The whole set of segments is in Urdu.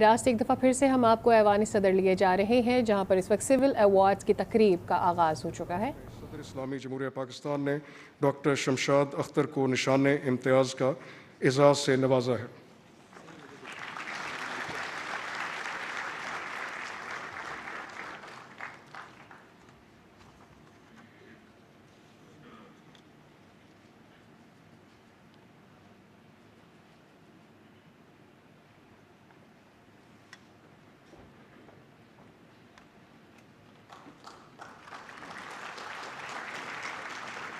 راست ایک دفعہ پھر سے ہم آپ کو ایوان صدر لیے جا رہے ہیں، جہاں پر اس وقت سول ایوارڈز کی تقریب کا آغاز ہو چکا ہے۔ صدر اسلامی جمہوریہ پاکستان نے ڈاکٹر شمشاد اختر کو نشان امتیاز کا اعزاز سے نوازا ہے۔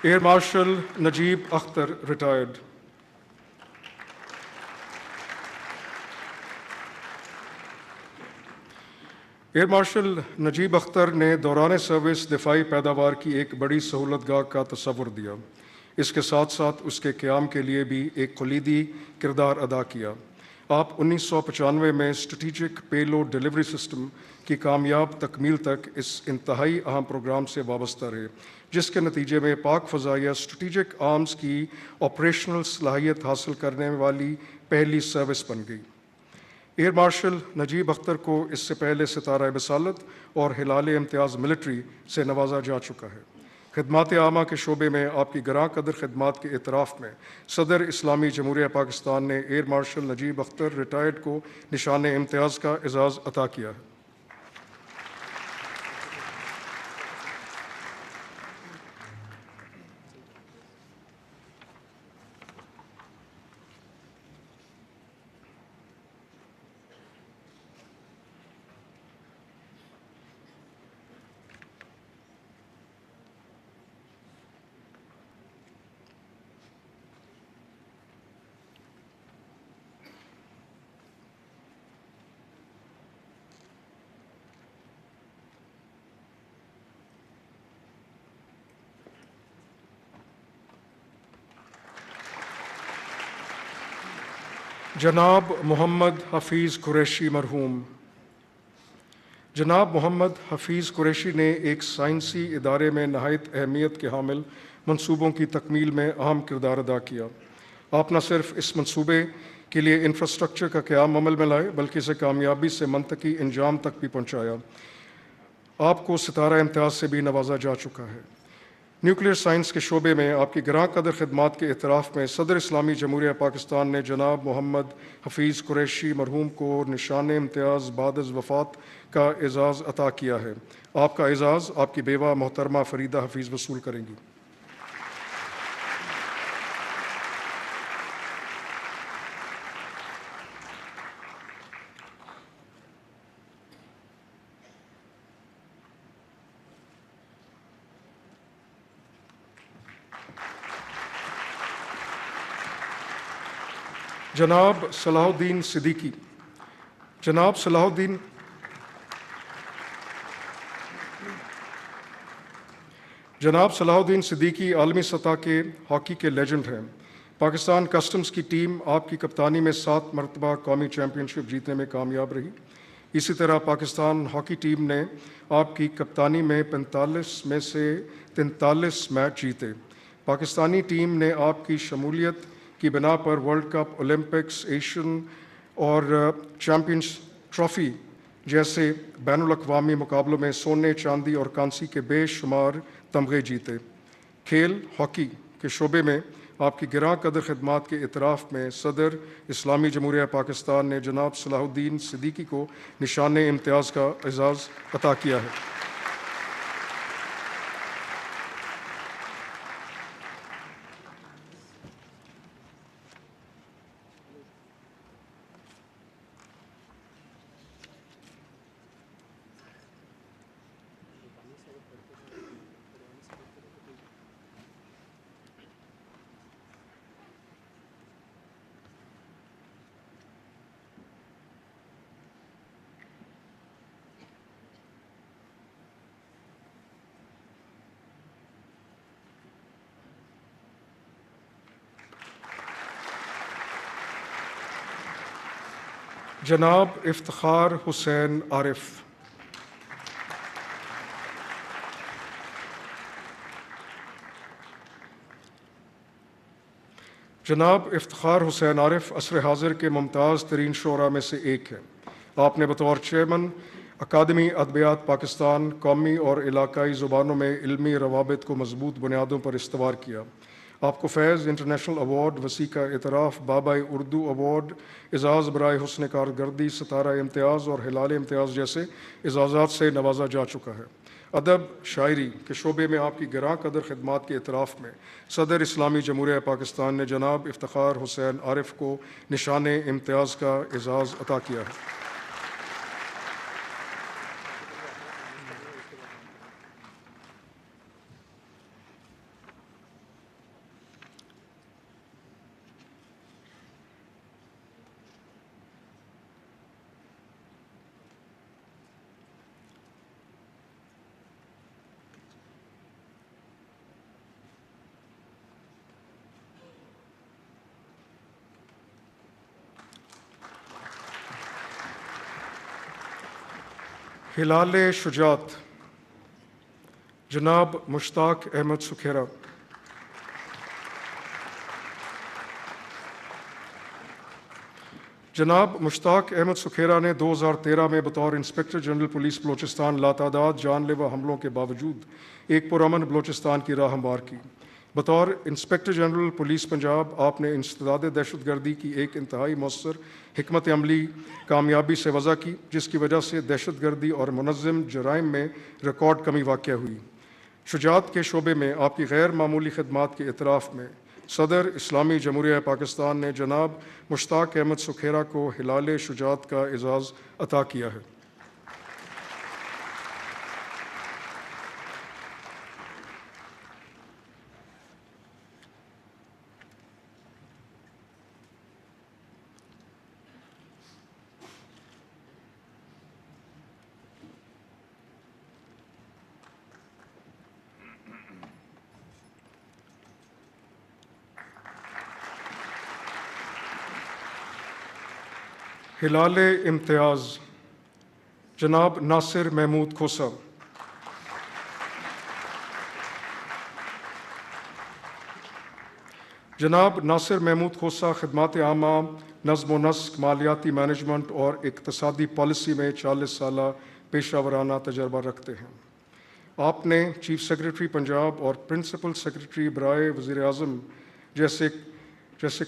ایئر مارشل نجیب اختر ریٹائرڈ۔ ایئر مارشل نجیب اختر نے دوران سروس دفاعی پیداوار کی ایک بڑی سہولت گاہ کا تصور دیا، اس کے ساتھ ساتھ اس کے قیام کے لیے بھی ایک کلیدی کردار ادا کیا۔ آپ 1995 میں اسٹریٹجک پے لوڈ ڈیلیوری سسٹم کی کامیاب تکمیل تک اس انتہائی اہم پروگرام سے وابستہ رہے، جس کے نتیجے میں پاک فضائیہ اسٹریٹجک آرمز کی آپریشنل صلاحیت حاصل کرنے والی پہلی سروس بن گئی۔ ایئر مارشل نجیب اختر کو اس سے پہلے ستارہ بصالت اور ہلال امتیاز ملٹری سے نوازا جا چکا ہے۔ خدمات عامہ کے شعبے میں آپ کی گراں قدر خدمات کے اعتراف میں صدر اسلامی جمہوریہ پاکستان نے ایئر مارشل نجیب اختر ریٹائرڈ کو نشان امتیاز کا اعزاز عطا کیا ہے۔ جناب محمد حفیظ قریشی مرحوم۔ جناب محمد حفیظ قریشی نے ایک سائنسی ادارے میں نہایت اہمیت کے حامل منصوبوں کی تکمیل میں اہم کردار ادا کیا۔ آپ نہ صرف اس منصوبے کے لیے انفراسٹرکچر کا قیام عمل میں لائے بلکہ اسے کامیابی سے منطقی انجام تک بھی پہنچایا۔ آپ کو ستارہ امتیاز سے بھی نوازا جا چکا ہے۔ نیوکلیئر سائنس کے شعبے میں آپ کی گراں قدر خدمات کے اعتراف میں صدر اسلامی جمہوریہ پاکستان نے جناب محمد حفیظ قریشی مرحوم کو نشان امتیاز بعد از وفات کا اعزاز عطا کیا ہے۔ آپ کا اعزاز آپ کی بیوہ محترمہ فریدہ حفیظ وصول کریں گی۔ جناب صلاح الدین صدیقی۔ جناب صلاح الدین صدیقی عالمی سطح کے ہاکی کے لیجنڈ ہیں۔ پاکستان کسٹمز کی ٹیم آپ کی کپتانی میں 7 مرتبہ قومی چیمپئن شپ جیتنے میں کامیاب رہی۔ اسی طرح پاکستان ہاکی ٹیم نے آپ کی کپتانی میں 45 میں سے 43 میچ جیتے۔ پاکستانی ٹیم نے آپ کی شمولیت کی بنا پر ورلڈ کپ، اولمپکس، ایشین اور چیمپئنز ٹرافی جیسے بین الاقوامی مقابلوں میں سونے، چاندی اور کانسی کے بے شمار تمغے جیتے۔ کھیل ہاکی کے شعبے میں آپ کی گراں قدر خدمات کے اعتراف میں صدر اسلامی جمہوریہ پاکستان نے جناب صلاح الدین صدیقی کو نشان امتیاز کا اعزاز عطا کیا ہے۔ جناب افتخار حسین عارف۔ جناب افتخار حسین عارف عصر حاضر کے ممتاز ترین شعراء میں سے ایک ہیں۔ آپ نے بطور چیئرمین اکادمی ادبیات پاکستان قومی اور علاقائی زبانوں میں علمی روابط کو مضبوط بنیادوں پر استوار کیا۔ آپ کو فیض انٹرنیشنل ایوارڈ، وسیقہ اعتراف، بابائے اردو ایوارڈ، اعزاز برائے حسن کارکردگی، ستارہ امتیاز اور ہلال امتیاز جیسے اعزازات سے نوازا جا چکا ہے۔ ادب شاعری کے شعبے میں آپ کی گراں قدر خدمات کے اعتراف میں صدر اسلامی جمہوریہ پاکستان نے جناب افتخار حسین عارف کو نشان امتیاز کا اعزاز عطا کیا ہے۔ ہلال شجاعت جناب مشتاق احمد سکھیرا۔ جناب مشتاق احمد سکھیرا نے 2013 میں بطور انسپکٹر جنرل پولیس بلوچستان لاتعداد جان لیوا حملوں کے باوجود ایک پرامن بلوچستان کی راہ ہموار کی۔ بطور انسپکٹر جنرل پولیس پنجاب آپ نے انسداد دہشت گردی کی ایک انتہائی مؤثر حکمت عملی کامیابی سے وضع کی، جس کی وجہ سے دہشت گردی اور منظم جرائم میں ریکارڈ کمی واقع ہوئی۔ شجاعت کے شعبے میں آپ کی غیر معمولی خدمات کے اعتراف میں صدر اسلامی جمہوریہ پاکستان نے جناب مشتاق احمد سکھیرا کو ہلال شجاعت کا اعزاز عطا کیا ہے۔ ہلال امتیاز جناب ناصر محمود کھوسا۔ جناب ناصر محمود کھوسا خدمات عامہ، نظم و نسق، مالیاتی مینجمنٹ اور اقتصادی پالیسی میں 40 سالہ پیشہ ورانہ تجربہ رکھتے ہیں۔ آپ نے چیف سیکرٹری پنجاب اور پرنسپل سیکرٹری برائے وزیر اعظم جیسے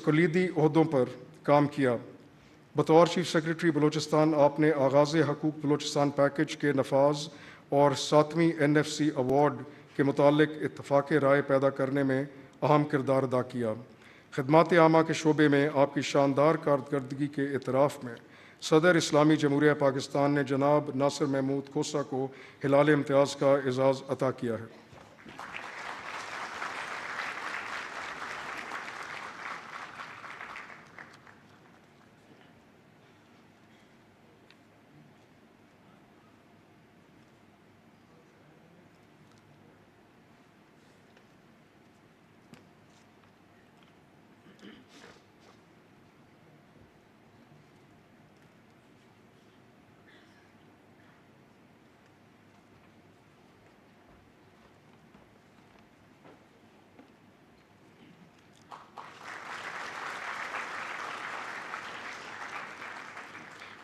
کلیدی عہدوں پر کام کیا۔ بطور چیف سیکرٹری بلوچستان آپ نے آغاز حقوق بلوچستان پیکج کے نفاذ اور 7ویں NFC ایوارڈ کے متعلق اتفاق رائے پیدا کرنے میں اہم کردار ادا کیا۔ خدمات عامہ کے شعبے میں آپ کی شاندار کارکردگی کے اعتراف میں صدر اسلامی جمہوریہ پاکستان نے جناب ناصر محمود کھوسا کو ہلال امتیاز کا اعزاز عطا کیا ہے۔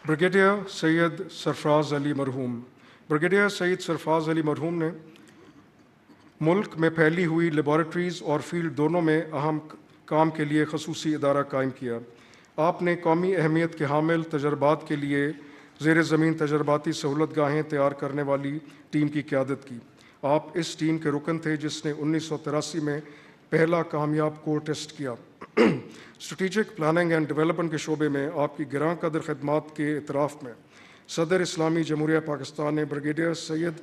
بریگیڈیئر سید سرفراز علی مرحوم۔ بریگیڈیئر سید سرفراز علی مرحوم نے ملک میں پھیلی ہوئی لیبارٹریز اور فیلڈ دونوں میں اہم کام کے لیے خصوصی ادارہ قائم کیا۔ آپ نے قومی اہمیت کے حامل تجربات کے لیے زیر زمین تجرباتی سہولت گاہیں تیار کرنے والی ٹیم کی قیادت کی۔ آپ اس ٹیم کے رکن تھے جس نے 1983 میں پہلا کامیاب کور ٹیسٹ کیا۔ اسٹریٹجک پلاننگ اینڈ ڈیولپمنٹ کے شعبے میں آپ کی گراں قدر خدمات کے اعتراف میں صدر اسلامی جمہوریہ پاکستان نے بریگیڈیئر سید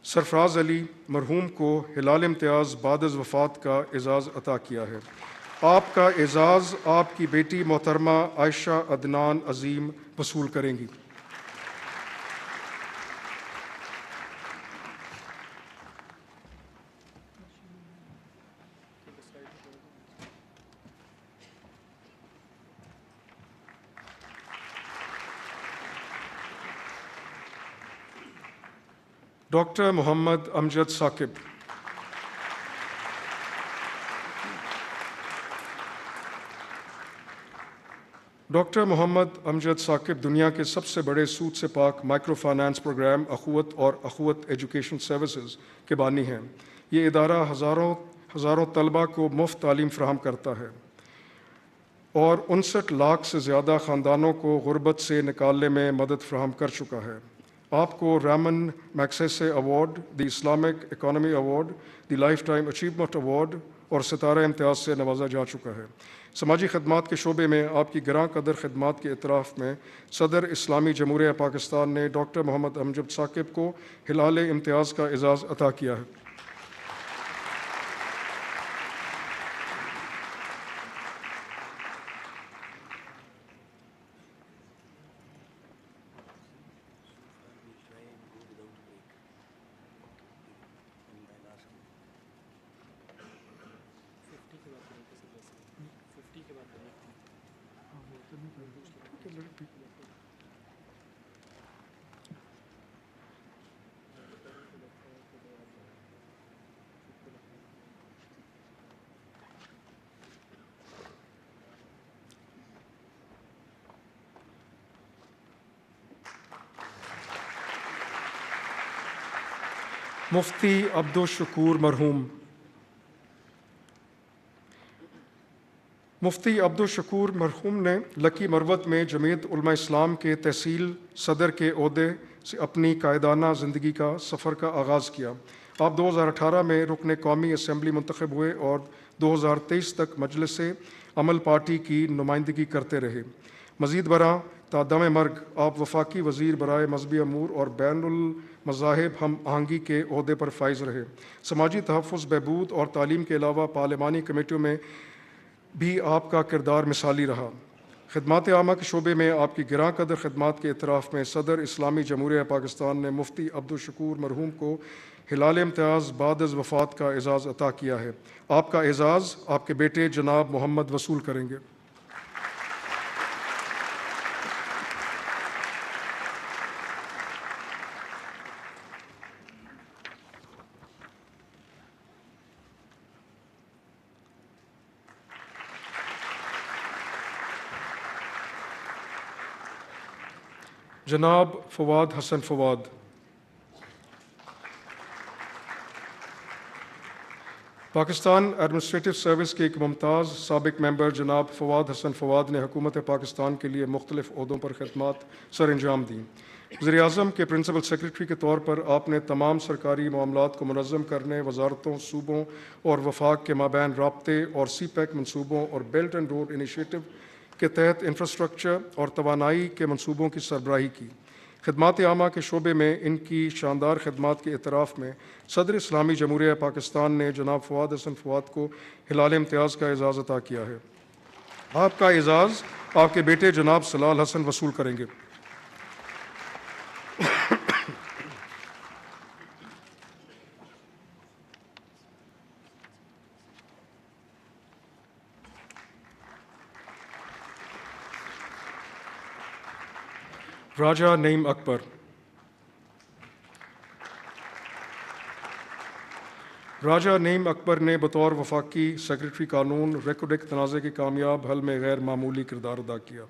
سرفراز علی مرحوم کو ہلال امتیاز بعد از وفات کا اعزاز عطا کیا ہے۔ آپ کا اعزاز آپ کی بیٹی محترمہ عائشہ عدنان عظیم وصول کریں گی۔ ڈاکٹر محمد امجد ثاقب۔ ڈاکٹر محمد امجد ثاقب دنیا کے سب سے بڑے سود سے پاک مائکرو فائنانس پروگرام اخوت اور اخوت ایجوکیشن سروسز کے بانی ہیں۔ یہ ادارہ ہزاروں طلباء کو مفت تعلیم فراہم کرتا ہے اور 59 لاکھ سے زیادہ خاندانوں کو غربت سے نکالنے میں مدد فراہم کر چکا ہے۔ آپ کو Reimann Magsaysay award, the Islamic economy award, the life time achievement award اور ستارہ امتیاز سے نوازا جا چکا ہے۔ سماجی خدمات کے شعبے میں آپ کی گراں قدر خدمات کے اعتراف میں صدر اسلامی جمہوریہ پاکستان نے ڈاکٹر محمد امجد ثاقب کو ہلال امتیاز کا اعزاز عطا کیا ہے۔ مفتی عبدالشکور مرحوم۔ مفتی عبدالشکور مرحوم نے لکی مروت میں جمعیت علماء اسلام کے تحصیل صدر کے عہدے سے اپنی قائدانہ زندگی کا سفر کا آغاز کیا۔ آپ 2018 میں رکن قومی اسمبلی منتخب ہوئے اور 2023 تک مجلس عمل پارٹی کی نمائندگی کرتے رہے۔ مزید برآں تا دم مرگ آپ وفاقی وزیر برائے مذہبی امور اور بین المذاہب ہم آہنگی کے عہدے پر فائز رہے۔ سماجی تحفظ، بہبود اور تعلیم کے علاوہ پارلیمانی کمیٹیوں میں بھی آپ کا کردار مثالی رہا۔ خدمات عامہ کے شعبے میں آپ کی گراں قدر خدمات کے اعتراف میں صدر اسلامی جمہوریہ پاکستان نے مفتی عبدالشکور مرحوم کو ہلال امتیاز بعد از وفات کا اعزاز عطا کیا ہے۔ آپ کا اعزاز آپ کے بیٹے جناب محمد وصول کریں گے۔ جناب فواد حسن فواد۔ پاکستان ایڈمنسٹریٹو سروس کے ایک ممتاز سابق ممبر جناب فواد حسن فواد نے حکومت پاکستان کے لیے مختلف عہدوں پر خدمات سر انجام دیں۔ وزیر اعظم کے پرنسپل سیکرٹری کے طور پر آپ نے تمام سرکاری معاملات کو منظم کرنے، وزارتوں، صوبوں اور وفاق کے مابین رابطے اور سی پیک منصوبوں اور بیلٹ اینڈ روڈ انیشیٹو کے تحت انفراسٹرکچر اور توانائی کے منصوبوں کی سربراہی کی۔ خدمات عامہ کے شعبے میں ان کی شاندار خدمات کے اعتراف میں صدر اسلامی جمہوریہ پاکستان نے جناب فواد حسن فواد کو ہلال امتیاز کا اعزاز عطا کیا ہے۔ آپ کا اعزاز آپ کے بیٹے جناب سلال حسن وصول کریں گے۔ راجہ نعیم اکبر۔ راجہ نعیم اکبر نے بطور وفاقی سیکرٹری قانون ریکوڈک تنازع کے کامیاب حل میں غیر معمولی کردار ادا کیا،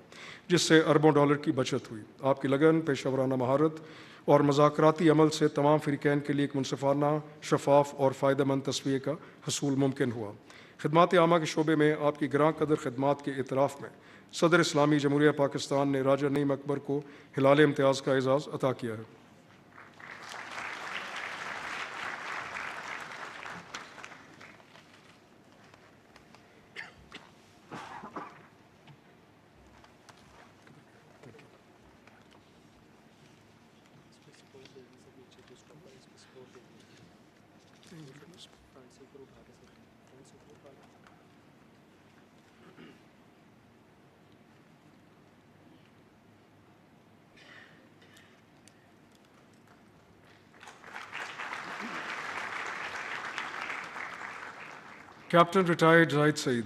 جس سے اربوں ڈالر کی بچت ہوئی۔ آپ کی لگن، پیشہ ورانہ مہارت اور مذاکراتی عمل سے تمام فریقین کے لیے ایک منصفانہ، شفاف اور فائدہ مند تصفیے کا حصول ممکن ہوا۔ خدمات عامہ کے شعبے میں آپ کی گراں قدر خدمات کے اعتراف میں صدر اسلامی جمہوریہ پاکستان نے راجہ نعیم اکبر کو ہلال امتیاز کا اعزاز عطا کیا ہے۔ کیپٹن ریٹائرڈ زاہد سعید۔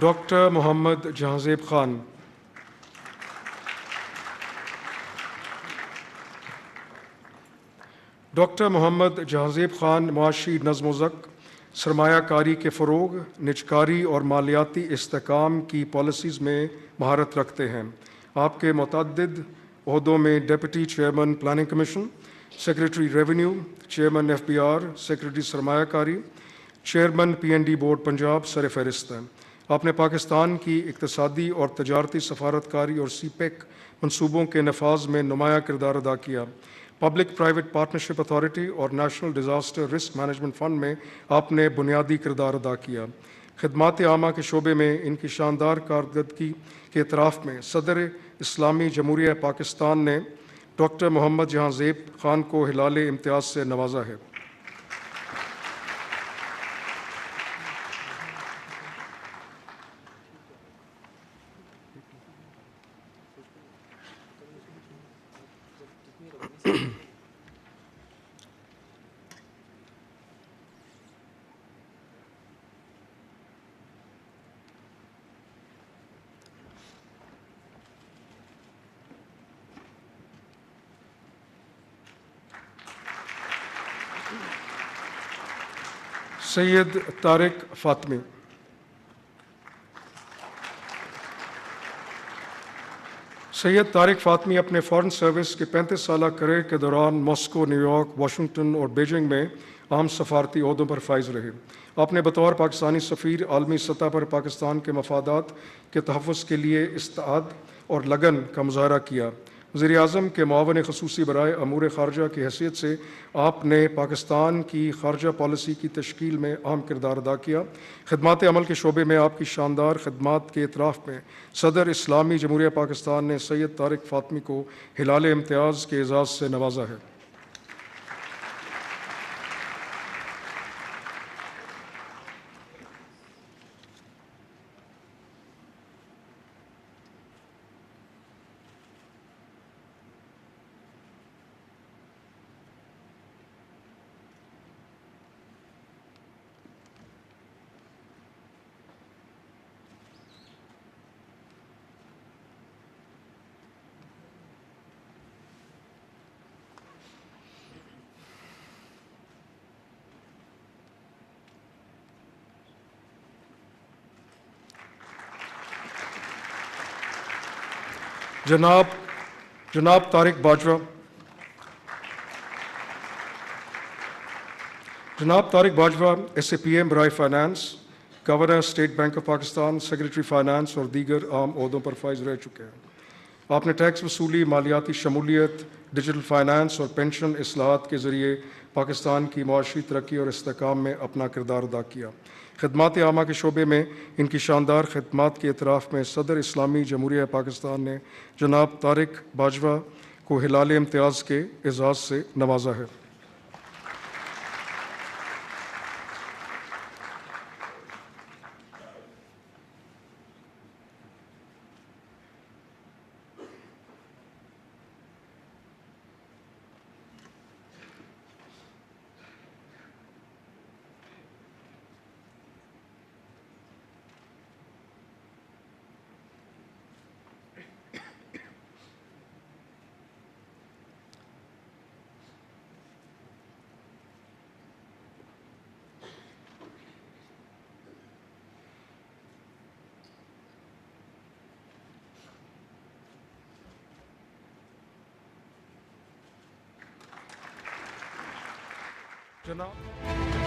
ڈاکٹر محمد جہانزیب خان، ڈاکٹر محمد جہانزیب خان معاشی نظم و ضبط، سرمایہ کاری کے فروغ، نجکاری اور مالیاتی استحکام کی پالیسیز میں مہارت رکھتے ہیں۔ آپ کے متعدد عہدوں میں deputy chairman planning commission, secretary revenue, chairman FBR، secretary سرمایہ کاری، چیئرمین PND بورڈ پنجاب سر فہرست ہیں۔ آپ نے پاکستان کی اقتصادی اور تجارتی سفارتکاری اور CPEC منصوبوں کے نفاذ میں نمایاں کردار ادا کیا۔ پبلک پرائیویٹ پارٹنرشپ اتھارٹی اور national disaster risk management fund میں آپ نے بنیادی کردار ادا کیا۔ خدمات عامہ کے شعبے میں ان کی شاندار کارکردگی کے اعتراف میں صدر اسلامی جمہوریہ پاکستان نے ڈاکٹر محمد جہانزیب خان کو ہلال امتیاز سے نوازا ہے۔ سید طارق فاطمی، سید طارق فاطمی اپنے فارن سروس کے 35 سالہ کریئر کے دوران ماسکو، نیو یارک، واشنگٹن اور بیجنگ میں اہم سفارتی عہدوں پر فائز رہے۔ آپ نے بطور پاکستانی سفیر عالمی سطح پر پاکستان کے مفادات کے تحفظ کے لیے استعداد اور لگن کا مظاہرہ کیا۔ وزیر اعظم کے معاون خصوصی برائے امور خارجہ کی حیثیت سے آپ نے پاکستان کی خارجہ پالیسی کی تشکیل میں اہم کردار ادا کیا۔ خدمات عمل کے شعبے میں آپ کی شاندار خدمات کے اعتراف میں صدر اسلامی جمہوریہ پاکستان نے سید طارق فاطمی کو ہلال امتیاز کے اعزاز سے نوازا ہے۔ جناب طارق باجوہ، جناب طارق باجوہ SAPM برائے finance, governor state bank of Pakistan, secretary finance اور دیگر اہم عہدوں پر فائز رہ چکے ہیں۔ آپ نے ٹیکس وصولی، مالیاتی شمولیت، ڈیجیٹل فائنانس اور پینشن اصلاحات کے ذریعے پاکستان کی معاشی ترقی اور استحکام میں اپنا کردار ادا کیا۔ خدمات عامہ کے شعبے میں ان کی شاندار خدمات کے اعتراف میں صدر اسلامی جمہوریہ پاکستان نے جناب طارق باجوہ کو ہلال امتیاز کے اعزاز سے نوازا ہے۔ جناب